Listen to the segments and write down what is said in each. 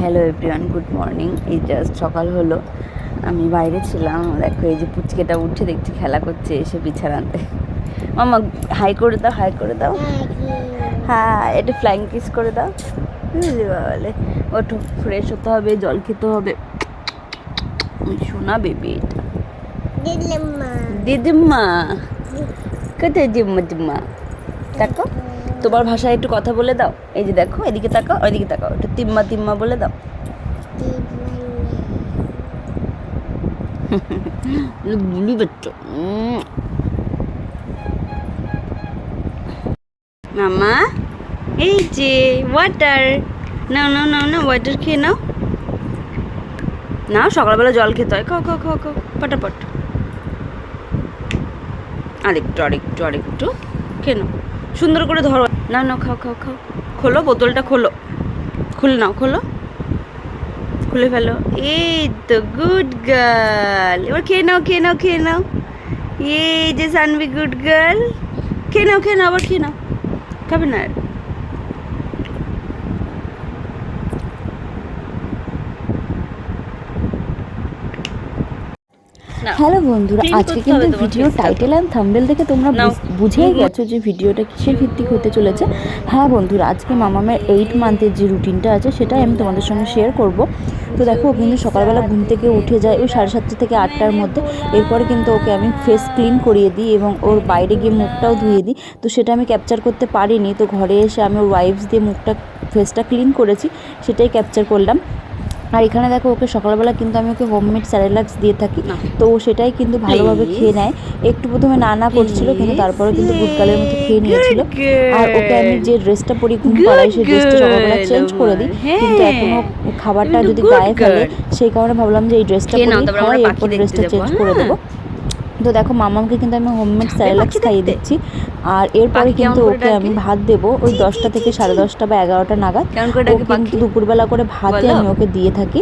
Hello everyone, good morning. এই just সকাল হলো, আমি বাইরে ছিলাম। দেখো এই যে পুচকেটা উঠে দেখছি খেলা করছে এসে বিছানাতে। মামা হাই করে দাও, হাই করে দাও। হ্যাঁ, একটু ফ্লাইং কিস করে দাও। বলে ওঠো, ফ্রেশ হতে হবে, জল খেতে হবে। শোনা বেবি, দিদিমা কোথায়? জিম্মা জিম্মা দেখো, তোমার ভাষায় একটু কথা বলে দাও। এই যে দেখো, এদিকে তাকাও, ওইদিকে তাকাও, একটু তিম্মা তিম্মা বলে দাও। বুলি বাচ্চা। মামা এই যে ওয়াটার, নাও নাও নাও না, ওয়াটার খেয়ে নাও। নাও, সকালবেলা জল খেতে হয়। খাও খাও খাও খাও পটাপট। আরেকটু আরেকটু আরেকটু খেয়ে নাও, সুন্দর করে ধরো। নাও নাও, খাও খাও খাও। খোলো বোতলটা, খোলো, খুলে নাও, খোলো, খুলে ফেলো। এই তো গুড গার্ল। এবার খেয়ে নাও, খেয়ে নাও, খেয়ে নাও। এই যে সানভি গুড গার্ল। খেয়ে নাও, খেয়ে নাও, আবার খেয়ে নাও। খাবে না আর? হ্যালো বন্ধুরা, আজকে কিন্তু ভিডিও টাইটেল অ্যান্ড থাম্বনেল দেখে তোমরা বুঝেই গেছো যে ভিডিওটা কিসের ভিত্তিক হতে চলেছে। হ্যাঁ বন্ধুরা, আজকে মামামের 8 মান্থের যে রুটিনটা আছে সেটাই আমি তোমাদের সঙ্গে শেয়ার করব। তো দেখো, ও কিন্তু সকালবেলা ঘুম থেকে উঠে যায় ওই 7:30 থেকে 8টার মধ্যে। এরপরে কিন্তু ওকে আমি ফেস ক্লিন করিয়ে দিই এবং ওর বাইরে গিয়ে মুখটাও ধুয়ে দিই। তো সেটা আমি ক্যাপচার করতে পারিনি, তো ঘরে এসে আমি ওর ওয়াইপস দিয়ে মুখটা ফেসটা ক্লিন করেছি, সেটাই ক্যাপচার করলাম। আর এখানে দেখো, ওকে সকালবেলা কিন্তু আমি ওকে হোমমেড স্যারেলাক্স দিয়ে থাকি, তো ও সেটাই কিন্তু ভালোভাবে খেয়ে নেয়। একটু প্রথমে না করছিল, কিন্তু তারপরে কিন্তু গুডগালের মতো খেয়ে নিয়েছিল। আর ওকে আমি যে ড্রেসটা পরি ঘুম পাড়াই, সেই ড্রেসটা সকালবেলা চেঞ্জ করে দিই, কিন্তু এখনও খাবারটা যদি গায়ে ফেলে, সেই কারণে ভাবলাম যে এই ড্রেসটা পরেই খাওয়াই, এরপর ড্রেসটা চেঞ্জ করে দেবো। তো দেখো, মামামকে কিন্তু আমি হোমমেড স্যারেলাক্স খাইয়ে দিচ্ছি। আর এরপরে কিন্তু ওকে আমি ভাত দেবো ওই 10টা থেকে 10:30 বা 11টা নাগাদ। ও কিন্তু দুপুরবেলা করে ভাতই আমি ওকে দিয়ে থাকি।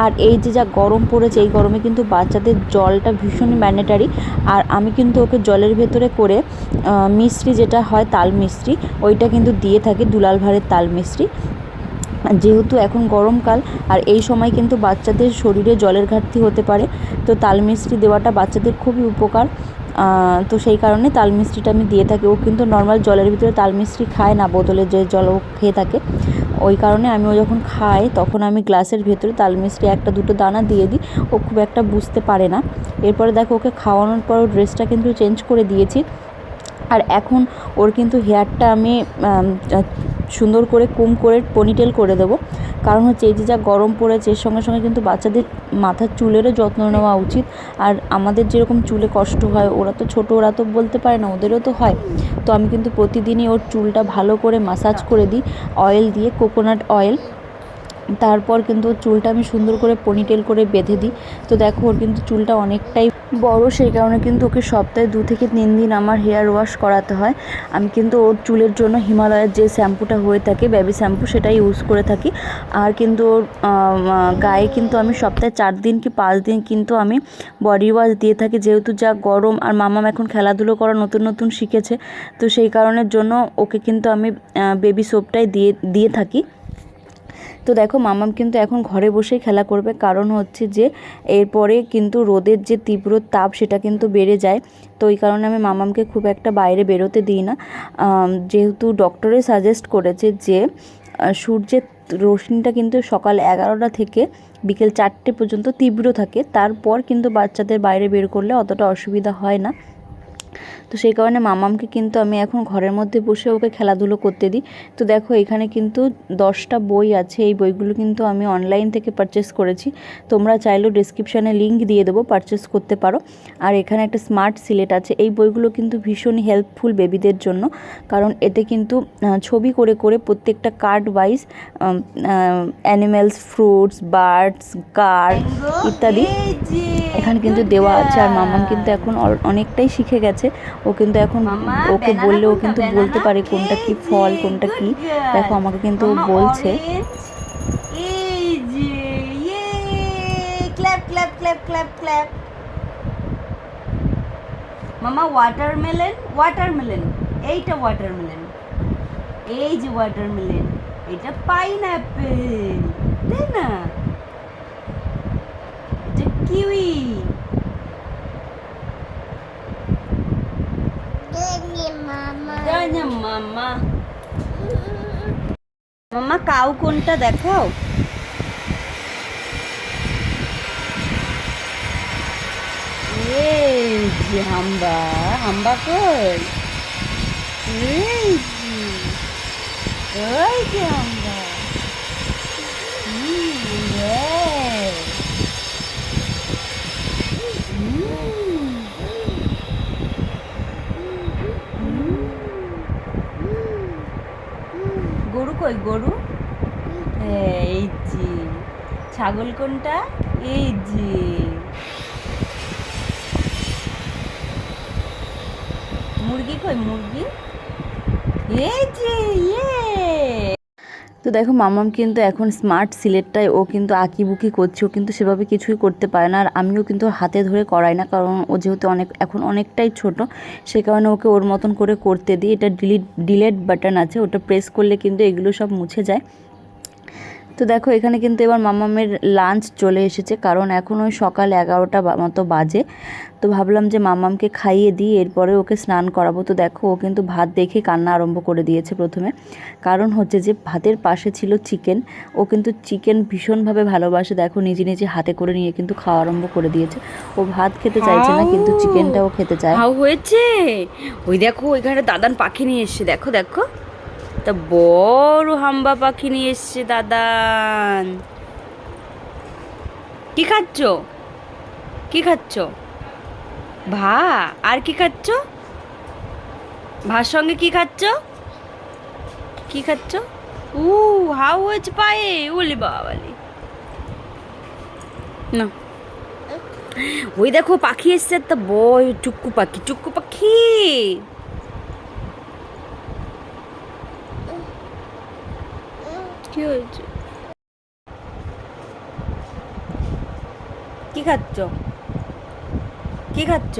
আর এই যে যা গরম পড়েছে, এই গরমে কিন্তু বাচ্চাদের জলটা ভীষণই ম্যান্ডেটারি। আর আমি কিন্তু ওকে জলের ভেতরে করে মিশ্রি, যেটা হয় তাল মিশ্রি, ওইটা কিন্তু দিয়ে থাকি, দুলাল ভাড়ের তাল মিশ্রি। যেহেতু এখন গরমকাল, আর এই সময় কিন্তু বাচ্চাদের শরীরে জলের ঘাটতি হতে পারে, তো তাল মিষ্টি দেওয়াটা বাচ্চাদের খুবই উপকার। তো সেই কারণে তাল মিষ্টিটা আমি দিয়ে থাকি। ও কিন্তু নর্মাল জলের ভিতরে তাল মিষ্টি খায় না, বোতলে যে জল ও খেয়ে থাকে। ওই কারণে আমি ও যখন খায় তখন আমি গ্লাসের ভেতরে তাল মিষ্টি 1-2 দানা দিয়ে দিই। ও খুব একটা বুঝতে পারে না। এরপরে দেখো, ওকে খাওয়ানোর পর ড্রেসটা কিন্তু চেঞ্জ করে দিয়েছি। আর এখন ওর কিন্তু হেয়ারটা আমি সুন্দর করে কুম করে পনিটেল করে দেবো। কারণ হচ্ছে এই যে যা গরম পড়েছে, এর সঙ্গে সঙ্গে কিন্তু বাচ্চাদের মাথার চুলেরও যত্ন নেওয়া উচিত। আর আমাদের যেরকম চুলে কষ্ট হয়, ওরা তো ছোটো, ওরা তো বলতে পারে না, ওদেরও তো হয়। তো আমি কিন্তু প্রতিদিনই ওর চুলটা ভালো করে ম্যাসাজ করে দিই অয়েল দিয়ে, কোকোনাট অয়েল। তারপর কিন্তু ওর চুলটা আমি সুন্দর করে পনিটেল করে বেঁধে দিই। তো দেখো, ওর কিন্তু চুলটা অনেকটাই বড়, সেই কারণে কিন্তু ওকে সপ্তাহে 2 থেকে 3 দিন আমার হেয়ার ওয়াশ করাতে হয়। আমি কিন্তু ওর চুলের জন্য হিমালয়ের যে শ্যাম্পুটা হয়ে থাকে, বেবি শ্যাম্পু, সেটাই ইউজ করে থাকি। আর কিন্তু ওর গায়ে কিন্তু আমি সপ্তাহে 4 দিন কি 5 দিন কিন্তু আমি বডি ওয়াশ দিয়ে থাকি, যেহেতু যা গরম। আর মামাম এখন খেলাধুলো করা নতুন নতুন শিখেছে, তো সেই কারণের জন্য ওকে কিন্তু আমি বেবি সোপটাই দিয়ে থাকি। তো দেখো, মামাম কিন্তু এখন ঘরে বসেই খেলা করবে, কারণ হচ্ছে যে এরপরে কিন্তু রোদের যে তীব্র তাপ, সেটা কিন্তু বেড়ে যায়। তো ওই কারণে আমি মামামকে খুব একটা বাইরে বেরোতে দিই না, যেহেতু ডক্টরে সাজেস্ট করেছে যে সূর্যের রশ্মিটা কিন্তু সকাল 11টা থেকে বিকেল 4টে পর্যন্ত তীব্র থাকে, তারপর কিন্তু বাচ্চাদের বাইরে বের করলে অতটা অসুবিধা হয় না। তো সেই কারণে মামামকে কিন্তু আমি এখন ঘরের মধ্যে বসে ওকে খেলাধুলো করতে দিই। তো দেখো, এখানে কিন্তু 10টা বই আছে, এই বইগুলো কিন্তু আমি অনলাইন থেকে পারচেস করেছি। তোমরা চাইলেও ডেসক্রিপশানে লিঙ্ক দিয়ে দেবো, পারচেস করতে পারো। আর এখানে একটা স্মার্ট সিলেট আছে, এই বইগুলো কিন্তু ভীষণই হেল্পফুল বেবিদের জন্য, কারণ এতে কিন্তু ছবি করে করে প্রত্যেকটা card wise animals, fruits, birds, car ইত্যাদি এখানে কিন্তু দেওয়া আছে। আর মামাম কিন্তু এখন অনেকটাই শিখে গেছে। ও কিন্তু এখন ওকে বললে ও কিন্তু বলতে পারে কোনটা কি ফল, কোনটা কি। দেখো, আমাকে কিন্তু ও বলছে। এই যে clap clap clap clap clap. মামা ওয়াটারমেলন, ওয়াটারমেলন, এইটা ওয়াটারমেলন, এই যে ওয়াটারমেলন, এটা পাইনঅ্যাপেল, তাই না? মাম্মা মাম্মা কাউ কোনটা দেখাও। এই যে হাম্বা, হাম্বা কই? এই যে, ওই যে হাম্বা। yes. গরু কই গরু? এই যে ছাগল কোনটা? এই যে মুরগি কই মুরগি? এই যে ইয়ে। তো দেখো মামাম কিন্তু এখন স্মার্ট সিলেটটায় ও কিন্তু আঁকিবুকি করছে, ও কিন্তু সেভাবে কিছুই করতে পারে না। আর আমিও কিন্তু হাতে ধরে করাই না, কারণ ও যেহেতু এখন অনেকটাই ছোট, সে কারণে ওকে ওর মতন করে করতে দিই। এটা ডিলেট বাটন আছে, ওটা প্রেস করলে কিন্তু এগুলো সব মুছে যায়। তো দেখো এখানে কিন্তু এবার মামামের লাঞ্চ চলে এসেছে, কারণ এখন ওই সকাল 11টা মতো বাজে। তো ভাবলাম যে মামামকে খাইয়ে দিই, এরপরে ওকে স্নান করাবো। তো দেখো ও কিন্তু ভাত দেখে কান্না আরম্ভ করে দিয়েছে প্রথমে, কারণ হচ্ছে যে ভাতের পাশে ছিল চিকেন। ও কিন্তু চিকেন ভীষণভাবে ভালোবাসে, দেখো নিজে নিজে হাতে করে নিয়ে কিন্তু খাওয়া আরম্ভ করে দিয়েছে। ও ভাত খেতে চাইছে না, কিন্তু চিকেনটাও খেতে চায়। হাউ হয়েছে? ওই দেখো ওইখানে দাদান পাখি নিয়ে এসছে, দেখো দেখো, তা বড় হাম্বা পাখি নিয়ে এসছে দাদান। কি খাচ্ছ? কি খাচ্ছ? ভা, আর কি খাচ্ছ? ভার সঙ্গে কি খাচ্ছ? কি খাচ্ছ? হাউ হয়েছে পায়ে? ওলি বাবালি না। ওই দেখো পাখি এসছে একটা বয়, চুক্কু পাখি, চুক্কু পাখি। কি হয়েছে? কি খাচ্ছ? কি খাচ্ছ?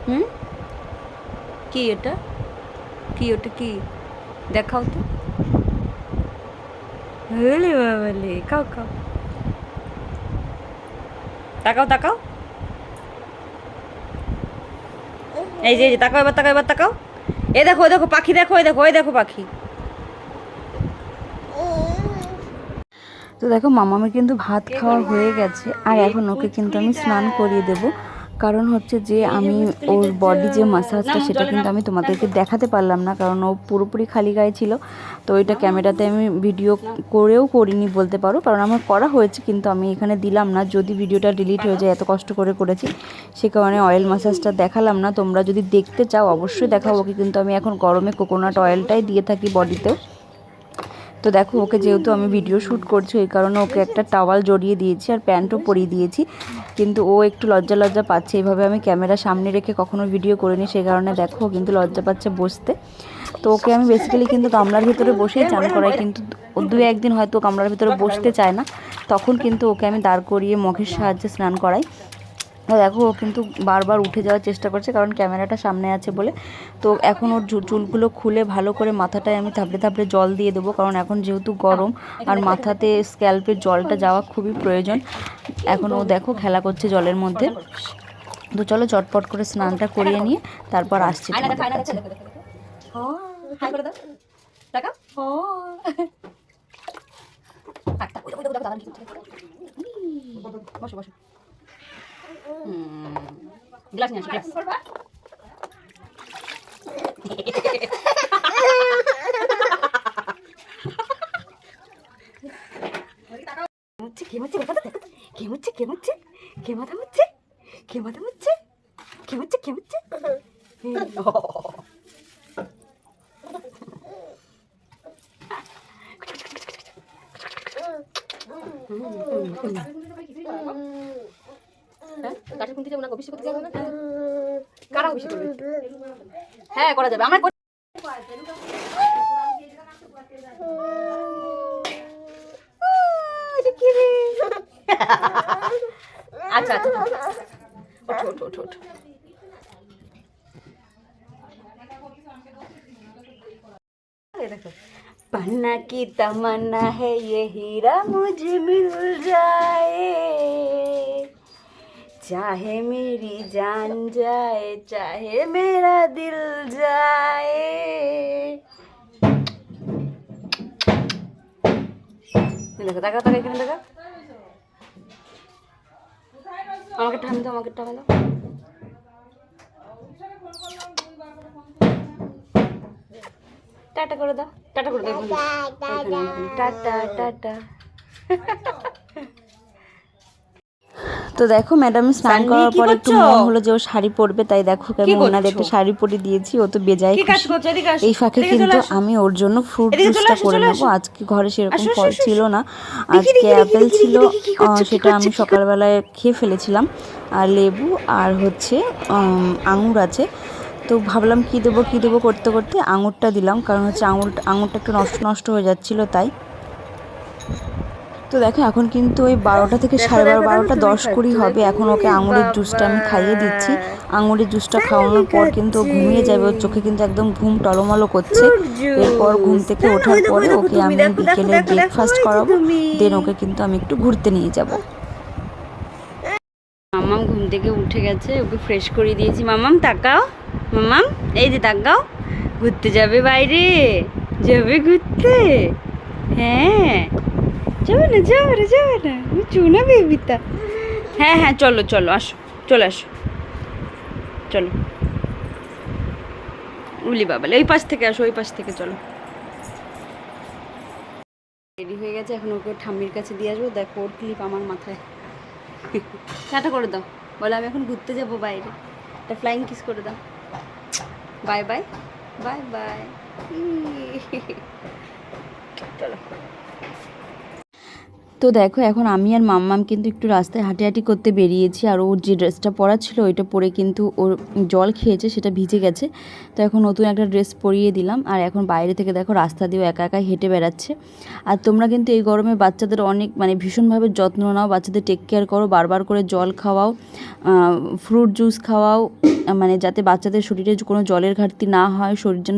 হুম, কি এটা? কি ওটা কি? দেখাও তো। হলে বাবালে, খাও খাও, তাকাও তাকাও। এই যে তাকাও, এবার তাকাও, এবার তাকাও। এ দেখো, ওই দেখো পাখি, দেখো ওই দেখো, ওই দেখো পাখি। তো দেখো মামামের কিন্তু ভাত খাওয়া হয়ে গেছে, আর এখন ওকে কিন্তু আমি স্নান করিয়ে দেব। কারণ হচ্ছে যে আমি ওর বডি যে মাসাজটা সেটা কিন্তু আমি তোমাদেরকে দেখাতে পারলাম না, কারণ ও পুরোপুরি খালি গায়ে ছিল। তো ওইটা ক্যামেরাতে আমি ভিডিও করেও করিনি বলতে পারো, কারণ আমার করা হয়েছে কিন্তু আমি এখানে দিলাম না, যদি ভিডিওটা ডিলিট হয়ে যায়, এত কষ্ট করে করেছি সে কারণে অয়েল মাসাজটা দেখালাম না। তোমরা যদি দেখতে চাও অবশ্যই দেখাবো, ওকে কিন্তু আমি এখন গরমে কোকোনাট অয়েলটাই দিয়ে থাকি বডিতেও। তো দেখো ওকে যেহেতু আমি ভিডিও শ্যুট করছি, এই কারণে ওকে একটা টাওয়াল জড়িয়ে দিয়েছি আর প্যান্টও পরিয়ে দিয়েছি, কিন্তু ও একটু লজ্জা লজ্জা পাচ্ছে। এইভাবে আমি ক্যামেরা সামনে রেখে কখনো ভিডিও করিনি, সেই কারণে দেখো কিন্তু লজ্জা পাচ্ছে বসতে। তো ওকে আমি বেসিক্যালি কিন্তু গামলার ভিতরে বসেই চান করাই, কিন্তু দু একদিন হয়তো গামলার ভিতরে বসতে চায় না, তখন কিন্তু ওকে আমি দাঁড় করিয়ে মগের সাহায্যে স্নান করাই। দেখো ও কিন্তু বারবার উঠে যাওয়ার চেষ্টা করছে, কারণ ক্যামেরাটা সামনে আছে বলে। তো এখন ওর চুলগুলো খুলে ভালো করে মাথাটায় আমি থাপড়ে থাপড়ে জল দিয়ে দেবো, কারণ এখন যেহেতু গরম আর মাথাতে স্ক্যাল্পের জলটা যাওয়া খুবই প্রয়োজন। এখন ও দেখো খেলা করছে জলের মধ্যে। তো চলো চটপট করে স্নানটা করিয়ে নিয়ে তারপর আসছি তোমাদের কাছে। বসো বসো, গ্লাস নিয়ে আসো, গ্লাস। কারা বেশি করবে? হ্যাঁ করা যাবে, আমার আচ্ছা আচ্ছা, ওঠো ওঠো ওঠো ওঠো। पन्ना की तमन्ना है ये हीरा मुझे मिल जाए, चाहे मेरी जान जाए चाहे मेरा दिल जाए। দেখো দেখা দেখা এখানে দেখা, আমাকে থামে দাও, আমাকে থামে দাও। টাটা করে দাও, টাটা করে দাও, টাটা টাটা। তো দেখো ম্যাডাম স্নান সান্নি, করার কি পর একটু করছো? মন হলো যে ও শাড়ি পরবে, তাই দেখো আমি কি ওনাদের একটা করছো? শাড়ি পরিয়ে দিয়েছি। ও তো বেজায় কি কাজ খুশি। করছো? এদিকে আসো, এই ফাঁকে এদিকে চলে কিন্তু আসো। আমি ওর জন্য ফ্রুট এদিকে চলে জুসটা আসো, করে চলে নেবো। আসো। আজকে ঘরে সেরকম আসো, আসো, ফল আসো, ছিল আসো। না, দেখি, আজকে দেখি, দেখি, অ্যাপেল দেখি, ছিল, দেখি, কি করছো, কি সেটা করছো, আমি কি করছো? সকালবেলায় খেয়ে ফেলেছিলাম। আর লেবু আর হচ্ছে আঙুর আছে। তো ভাবলাম কী দেবো করতে করতে আঙুরটা দিলাম, কারণ হচ্ছে আঙুরটা একটু নষ্ট নষ্ট হয়ে যাচ্ছিলো তাই। তো দেখো এখন কিন্তু ওই 12টা থেকে দেখো, সাড়ে দেখো, দেখো, 12টা তুমি 10-20 খাচ্ছো, হবে। দেখো। এখন ওকে ওরে আঙুরের জুসটা আমি বাবা, খাইয়ে দিচ্ছি। আঙুরের জুসটা সান্নি খাওয়ানোর পর কিন্তু ও খাচ্ছে ঘুমিয়ে যাবে। ওর চোখে কিন্তু একদম ঘুম টলমলো করছে। ফ্রুট এরপর ঘুম জুস। থেকে না না, ওঠার ওই দেখো, পরে ওই দেখো ওকে তুমি, আমি দেখো, দেখো, বিকেলে দেখো, দেখো, ব্রেকফাস্ট ওই যে করাবো, তুমি। দেন ওকে কিন্তু আমি একটু ঘুরতে নিয়ে যাব। মামাম ঘুম থেকে উঠে গেছে, ওকে ফ্রেশ করে দিয়েছি। মামাম তাকাও, মামাম এই যে তাকাও, ঘুরতে যাবে বাইরে, যাবে ঘুরতে? হ্যাঁ যাবে না, যাবে না, যাবে না, চুনা বেবিতা। হ্যাঁ হ্যাঁ চলো চলো, আসো, চলে আসো, চলো। উলি বাবালে, ওই পাশ থেকে আসো, ওই পাশ থেকে চলো। রেডি হয়ে গেছে, এখন ওকে ঠাম্মির কাছে দিয়ে আসবো। দেখো ওর ক্লিপ আমার মাথায়। টাটা করে দাও, বলে আমি এখন ঘুরতে যাবো বাইরে। একটা ফ্লাইং কিস করে দাও। Bye bye, bye bye. চলো। তো দেখো এখন আমি আর মাম্মাম কিন্তু একটু রাস্তায় হাঁটাহাঁটি করতে বেরিয়েছি। আর ওর যে ড্রেসটা পরা ছিল ওইটা পরে কিন্তু ওর জল খেয়েছে, সেটা ভিজে গেছে। তো এখন নতুন একটা ড্রেস পরিয়ে দিলাম। আর এখন বাইরে থেকে দেখো রাস্তা দিয়েও একা একা হেঁটে বেড়াচ্ছে। আর তোমরা কিন্তু এই গরমে বাচ্চাদের অনেক ভীষণভাবে যত্ন নাও, বাচ্চাদের টেক কেয়ার করো, বারবার করে জল খাওয়াও, ফ্রুট জুস খাওয়াও, যাতে বাচ্চাদের শরীরে কোনো জলের ঘাটতি না হয়, শরীর যেন